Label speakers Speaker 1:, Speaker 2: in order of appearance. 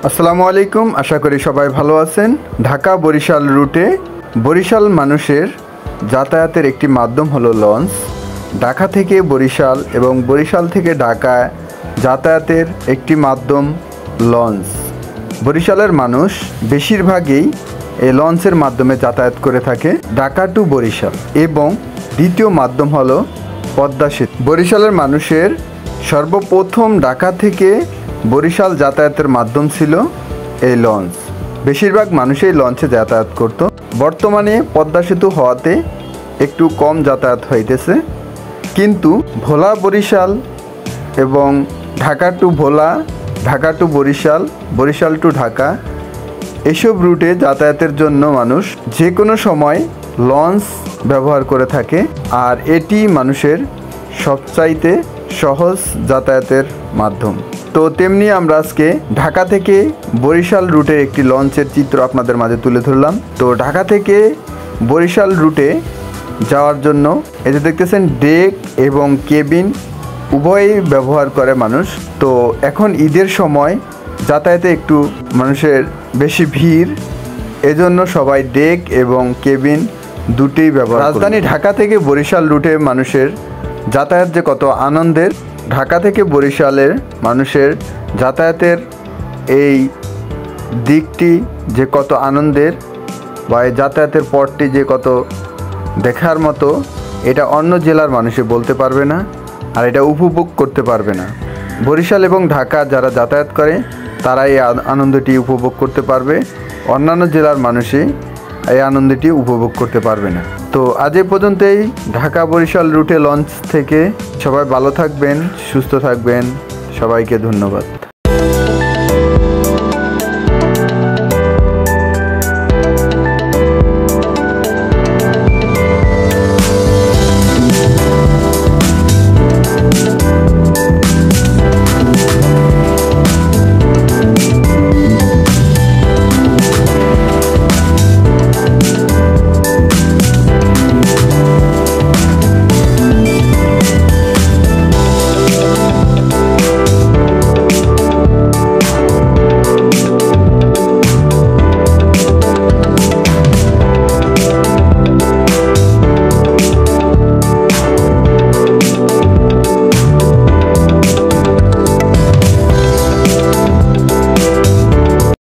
Speaker 1: আসসালামু আলাইকুম, আশা করি সবাই ভালো আছেন। ঢাকা বরিশাল রুটে বরিশাল মানুষের যাতায়াতের একটি মাধ্যম হলো লঞ্চ। ঢাকা থেকে বরিশাল এবং বরিশাল থেকে ঢাকা যাতায়াতের একটি মাধ্যম লঞ্চ। বরিশালের মানুষ বেশিরভাগই এই লঞ্চের মাধ্যমে যাতায়াত করে থাকে ঢাকা টু বরিশাল, এবং দ্বিতীয় মাধ্যম হলো পদ্মা সেতু। বরিশালের মানুষের সর্বপ্রথম ঢাকা থেকে বরিশাল যাতায়াতের মাধ্যম ছিল এই লঞ্চ। বেশিরভাগ মানুষই লঞ্চে যাতায়াত করত। বর্তমানে পদ্মা সেতু হওয়াতে একটু কম যাতায়াত হইতেছে, কিন্তু ভোলা বরিশাল এবং ঢাকা টু ভোলা, ঢাকা টু বরিশাল, বরিশাল টু ঢাকা এসব রুটে যাতায়াতের জন্য মানুষ যে কোনো সময় লঞ্চ ব্যবহার করে থাকে। আর এটি মানুষের সবচাইতে সহজ যাতায়াতের মাধ্যম। তো তেমনি আমরা আজকে ঢাকা থেকে বরিশাল রুটের একটি লঞ্চের চিত্র আপনাদের মাঝে তুলে ধরলাম। তো ঢাকা থেকে বরিশাল রুটে যাওয়ার জন্য এই যে দেখতেছেন ডেক এবং কেবিন উভয়ই ব্যবহার করে মানুষ। তো এখন ঈদের সময় যাতায়াতে একটু মানুষের বেশি ভিড়, এজন্য সবাই ডেক এবং কেবিন দুটিই ব্যবহার। রাজধানী ঢাকা থেকে বরিশাল রুটে মানুষের যাতায়াত যে কত আনন্দের, ঢাকা থেকে বরিশালের মানুষের যাতায়াতের এই দিকটি যে কত আনন্দের, বা এই যাতায়াতের পথটি যে কত দেখার মতো, এটা অন্য জেলার মানুষে বলতে পারবে না, আর এটা উপভোগ করতে পারবে না। বরিশাল এবং ঢাকা যারা যাতায়াত করে তারা এই আনন্দটি উপভোগ করতে পারবে, অন্যান্য জেলার মানুষই এই আনন্দটি উপভোগ করতে পারবে না। তো আজ এ পর্যন্তই ঢাকা বরিশাল রুটে লঞ্চ থেকে। সবাই ভালো থাকবেন, সুস্থ থাকবেন, সবাইকে ধন্যবাদ।